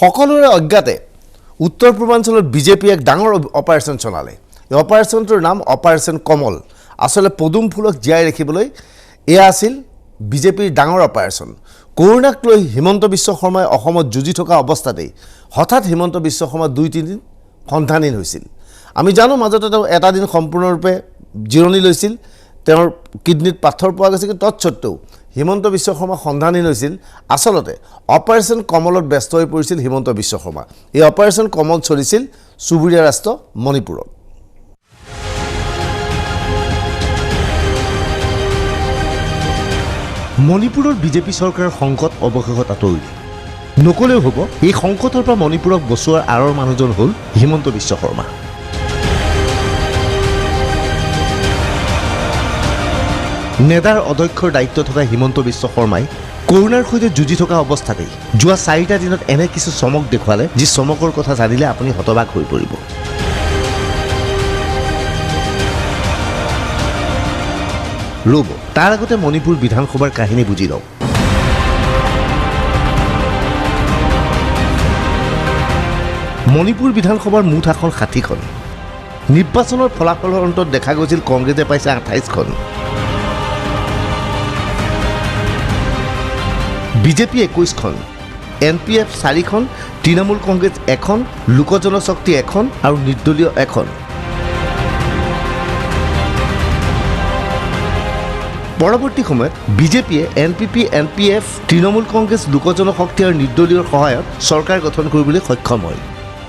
সকলোৰে অজ্ঞাতে উত্তৰ পূৰ্বাঞ্চলত বিজেপি এক ডাঙৰ অপাৰেশ্যন চলালে। এই অপাৰেশ্যনটোৰ নাম অপাৰেশ্যন কমল। আসলে পদুম ফুলক জীয়াই ৰাখিবলৈ এয়া আছিল বিজেপিৰ ডাঙৰ অপাৰেশ্যন। কৰোনাক লৈ হিমন্ত বিশ্ব শৰ্মাই অসমত যুঁজি থকা অৱস্থাতেই হঠাৎ হিমন্ত বিশ্ব শৰ্মা 2-3 দিন সন্ধানহীন হৈছিল। আমি জানো মাজতে তেওঁ এটা দিন সম্পূৰ্ণৰূপে জিৰণি লৈছিল, তেওঁৰ কিডনিত পাথৰ পোৱা গৈছিল, কিন্তু তৎসত্ত্বেও হিমন্ত বিশ্ব শৰ্মা সন্ধানহীন হৈছিল। আসলতে অপাৰেশ্যন কমলত ব্যস্ত হৈ পৰিছিল হিমন্ত বিশ্ব শৰ্মা। এই অপাৰেশ্যন কমল চলিছিল চুবুৰীয়া ৰাষ্ট্ৰ মণিপুৰত। মণিপুৰৰ বিজেপি চৰকাৰৰ সংকট অৱশেষত আঁতৰিলে। নকলেও হ'ব, এই সংকটৰ পৰা মণিপুৰক বচোৱাৰ আঁৰৰ মানুহজন হ'ল হিমন্ত বিশ্ব শৰ্মা। নেডাৰ অধ্যক্ষৰ দায়িত্ব থকা হিমন্ত বিশ্ব শৰ্মাই কৰোনাৰ সৈতে যুঁজি থকা অৱস্থাতেই যোৱা 4টা দিনত এনে কিছু চমক দেখুৱালে, যি চমকৰ কথা জানিলে আপুনি হতবাক হৈ পৰিব। ৰ'ব, তাৰ আগতে মণিপুৰ বিধানসভাৰ কাহিনী বুজি লওক। মণিপুৰ বিধানসভাৰ মুঠ আসন 60খন। নিৰ্বাচনৰ ফলাফলৰ অন্তত দেখা গৈছিল কংগ্ৰেছে পাইছে 28খন, বিজেপি 21খন, NPF 4খন, তৃণমূল কংগ্ৰেছ 1খন, লোক জনশক্তি 1খন আৰু নিৰ্দলীয় 1খন। পৰৱৰ্তী সময়ত বিজেপিয়ে NPP, NPF, তৃণমূল কংগ্ৰেছ, লোক জনশক্তি আৰু নিৰ্দলীয়ৰ সহায়ত চৰকাৰ গঠন কৰিবলৈ সক্ষম হয়।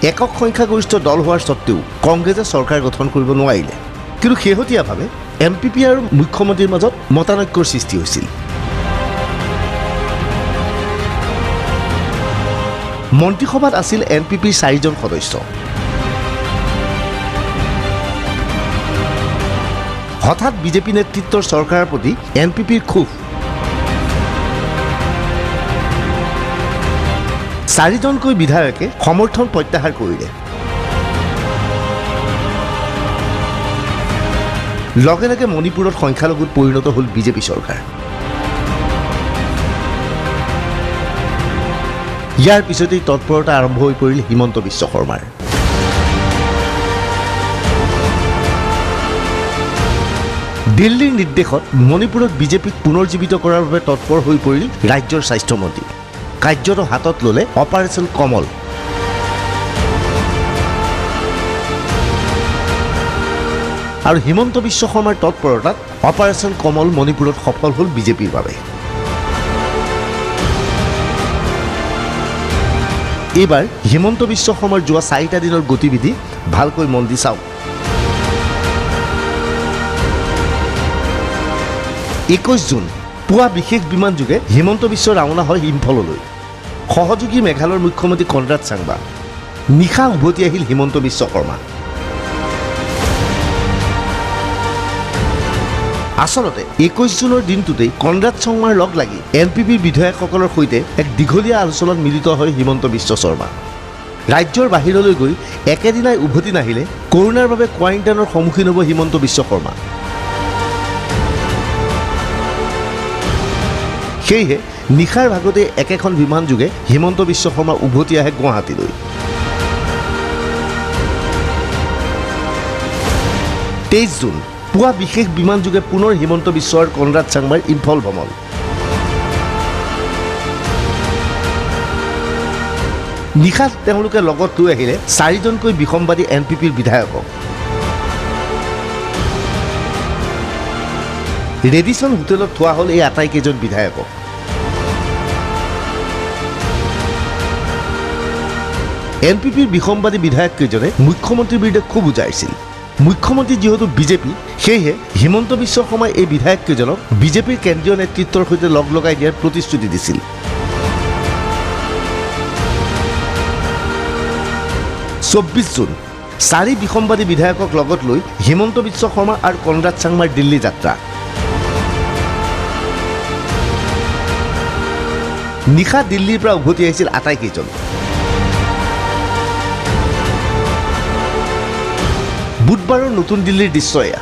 একক সংখ্যাগৰিষ্ঠ দল হোৱাৰ স্বত্তেও কংগ্ৰেছে চৰকাৰ গঠন কৰিব নোৱাৰিলে। কিন্তু শেহতীয়াভাৱে MPP আৰু মুখ্যমন্ত্ৰীৰ মাজত মতানৈক্যৰ সৃষ্টি হৈছিল। মন্ত্ৰীসভাত আছিল NPPৰ 4জন সদস্য। হঠাৎ বিজেপি নেতৃত্বৰ চৰকাৰৰ প্ৰতি NPPৰ ক্ষোভ। 4জনকৈ বিধায়কে সমৰ্থন প্ৰত্যাহাৰ কৰিলে। লগে লগে মণিপুৰত সংখ্যালঘুত পৰিণত হ'ল বিজেপি চৰকাৰ। ইয়াৰ পিছতেই তৎপৰতা আৰম্ভ হৈ পৰিল হিমন্ত বিশ্ব শৰ্মাৰ। দিল্লীৰ নিৰ্দেশত মণিপুৰত বিজেপিক পুনৰ্জীৱিত কৰাৰ বাবে তৎপৰ হৈ পৰিল ৰাজ্যৰ স্বাস্থ্যমন্ত্ৰী। কাৰ্যত হাতত ল'লে অপাৰেশ্যন কমল। আৰু হিমন্ত বিশ্ব শৰ্মাৰ তৎপৰতাত অপাৰেশ্যন কমল মণিপুৰত সফল হ'ল বিজেপিৰ বাবে। এইবাৰ হিমন্ত বিশ্ব শৰ্মাৰ যোৱা 4টা দিনৰ গতিবিধি ভালকৈ মন দি চাওক। 21 জুন পুৱা বিশেষ বিমান যোগে হিমন্ত বিশ্ব ৰাওনা হয় ইম্ফললৈ। সহযোগী মেঘালয়ৰ মুখ্যমন্ত্ৰী কনৰাড চাংমা। নিশা উভতি আহিল হিমন্ত বিশ্ব শৰ্মা। আসলতে 21 জুনৰ দিনটোতেই কনৰাড চাংমাৰ লগ লাগি NPPৰ বিধায়কসকলৰ সৈতে এক দীঘলীয়া আলোচনাত মিলিত হয় হিমন্ত বিশ্ব শৰ্মা। ৰাজ্যৰ বাহিৰলৈ গৈ একেদিনাই উভতি নাহিলে কৰোনাৰ বাবে কোৱাৰেণ্টাইনৰ সন্মুখীন হ'ব হিমন্ত বিশ্ব শৰ্মা। সেয়েহে নিশাৰ ভাগতে একেখন বিমান যোগে হিমন্ত বিশ্ব শৰ্মা উভতি আহে গুৱাহাটীলৈ। 23 জুন পুৱা বিশেষ বিমান যোগে পুনৰ হিমন্ত বিশ্ব আৰু কনৰাড চাংমাৰ ইম্ফল ভ্ৰমণ। নিশা তেওঁলোকে লগত লৈ আহিলে 4জনকৈ বিসম্বাদী NPPৰ বিধায়কক। ৰেডিছন হোটেলত থোৱা হ'ল এই আটাইকেইজন বিধায়কক। NPPৰ বিসম্বাদী বিধায়ককেইজনে মুখ্যমন্ত্ৰীৰ বিৰুদ্ধে ক্ষোভ উজাৰিছিল। মুখ্যমন্ত্ৰী যিহেতু বিজেপি, সেয়েহে হিমন্ত বিশ্ব শৰ্মাই এই বিধায়ককেইজনক বিজেপিৰ কেন্দ্ৰীয় নেতৃত্বৰ সৈতে লগ লগাই দিয়াৰ প্ৰতিশ্ৰুতি দিছিল। 24 জুন 4 বিসম্বাদী বিধায়কক লগত লৈ হিমন্ত বিশ্ব শৰ্মা আৰু কনৰাড চাংমাৰ দিল্লী যাত্ৰা। নিশা দিল্লীৰ পৰা উভতি আহিছিল আটাইকেইজন। বুধবাৰৰ নতুন দিল্লীৰ দৃশ্য এয়া।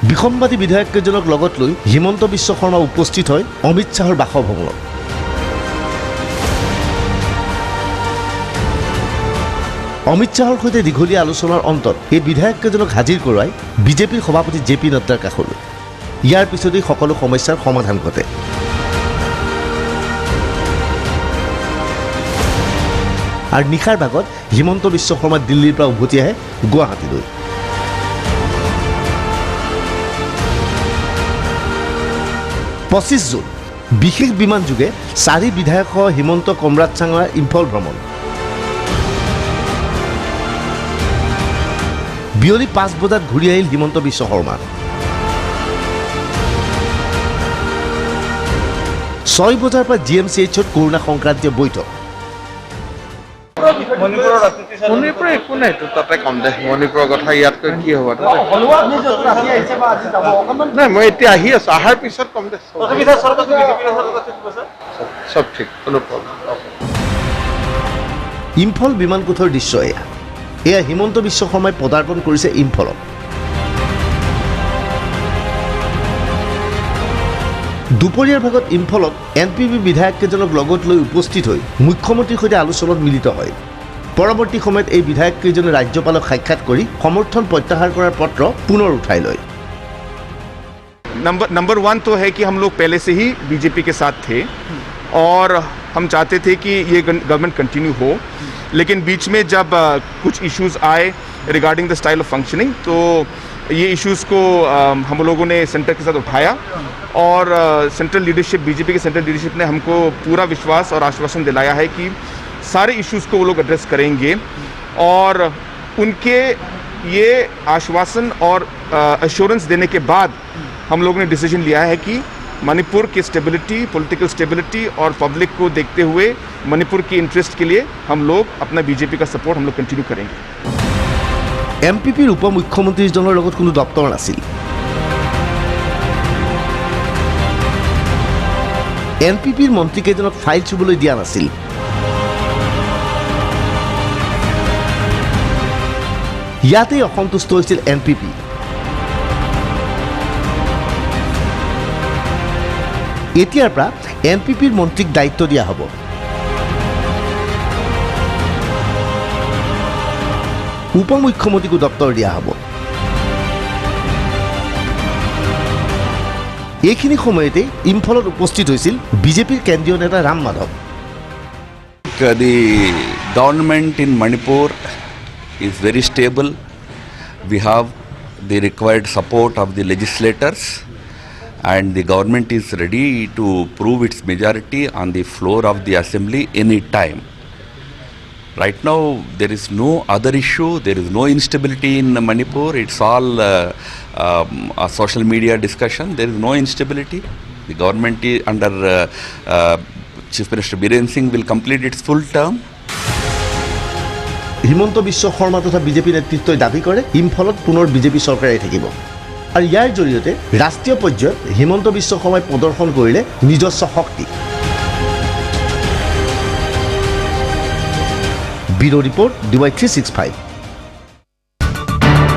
বিসম্বাদী বিধায়ককেইজনক লগত লৈ হিমন্ত বিশ্ব শৰ্মা উপস্থিত হয় অমিত শ্বাহৰ বাসভৱনত। অমিত শ্বাহৰ সৈতে দীঘলীয়া আলোচনাৰ অন্তত এই বিধায়ককেইজনক হাজিৰ কৰোৱাই বিজেপিৰ সভাপতি জে পি নাড্ডাৰ কাষলৈ। ইয়াৰ পিছতেই সকলো সমস্যাৰ সমাধান ঘটে। আৰু নিশাৰ ভাগত হিমন্ত বিশ্ব শৰ্মা দিল্লীৰ পৰা উভতি আহে গুৱাহাটীলৈ। 25 জুন বিশেষ বিমান যোগে 4 বিধায়ক হিমন্ত কমৰাট চাঙাৰ ইম্ফল ভ্ৰমণ। বিয়লি 5 বজাত ঘূৰি আহিল হিমন্ত বিশ্ব শৰ্মা। 6 বজাৰ পৰা GMCHত কৰোনা সংক্ৰান্তীয় বৈঠক। মণিপুৰৰ একো নাই তাতে কম দে মণিপুৰৰ কথা ইয়াতকৈ কি হ'ব নাই মই এতিয়া আহি আছো অহাৰ পিছত কম দে চব ঠিক কোনো প্ৰব্লেম। ইম্ফল বিমান কোঠৰ দৃশ্য এয়া হিমন্ত বিশ্ব শৰ্মাই পদাৰ্পণ কৰিছে ইম্ফলত। দুপৰীয়াৰ ভাগত ইম্ফলত NPP বিধায়ককেইজনক লগত লৈ উপস্থিত হৈ মুখ্যমন্ত্ৰীৰ সৈতে আলোচনাত মিলিত হয়। পৰৱৰ্তী সময়ত এই বিধায়ককেইজনে ৰাজ্যপালক সাক্ষাৎ কৰি সমৰ্থন প্ৰত্যাহাৰ কৰাৰ পত্ৰ পুনৰ উঠাই লয়। नंबर 1 तो है कि हम लोग पहले से ही बीजेपी के साथ थे और हम चाहते थे कि ये गवर्नमेंट कंटिन्यू हो, लेकिन बीच में जब कुछ इश्यूज आए regarding the style of functioning तो ये इश्यूज़ को हम लोगों ने सेंटर के साथ उठाया और सेंट्रल लीडरशिप बीजेपी के सेंट्रल लीडरशिप ने हमको पूरा विश्वास और आश्वासन दिलाया है कि सारे इश्यूज़ को वो लोग एड्रेस करेंगे और उनके ये आश्वासन और एश्योरेंस देने के बाद हम लोगों ने डिसीजन लिया है कि मणिपुर की स्टेबिलिटी, पॉलिटिकल स्टेबिलिटी और पब्लिक को देखते हुए मणिपुर की इंटरेस्ट के लिए हम लोग अपना बीजेपी का सपोर्ट हम लोग कंटिन्यू करेंगे। MPPৰ উপ মুখ্যমন্ত্ৰীজনৰ লগত কোনো দপ্তৰ নাছিল। NPPৰ মন্ত্ৰীকেইজনক ফাইল চুবলৈ দিয়া নাছিল। ইয়াতেই অসন্তুষ্ট হৈছিল NPP। এতিয়াৰ পৰা NPPৰ মন্ত্ৰীক দায়িত্ব দিয়া হ'ব। উপ মুখ্যমন্ত্ৰীকো দপ্তৰ দিয়া হ'ব। এইখিনি সময়তে ইম্ফলত উপস্থিত হৈছিল বিজেপিৰ কেন্দ্ৰীয় নেতা Ram Madhav. The government in Manipur is very stable. We have the required support of the legislators and the government is ready to prove its majority on the floor of the assembly any time. Right now there is no other issue, there is no instability in Manipur, it's all a social media discussion, there is no instability. The government is under Chief Minister Biren Singh will complete its full term. Himanta Biswa Sarma তথা BJP নেতৃত্বই দাবী কৰে ইম্ফলত পুনৰ BJP চৰকাৰে থাকিব আৰু ইয়াৰ জৰিয়তে ৰাষ্ট্ৰীয় পৰ্যায়ত হিমন্ত বিশ্ব শৰ্মাই প্ৰদৰ্শন কৰিলে নিজস্ব শক্তি। Bureau report DY365।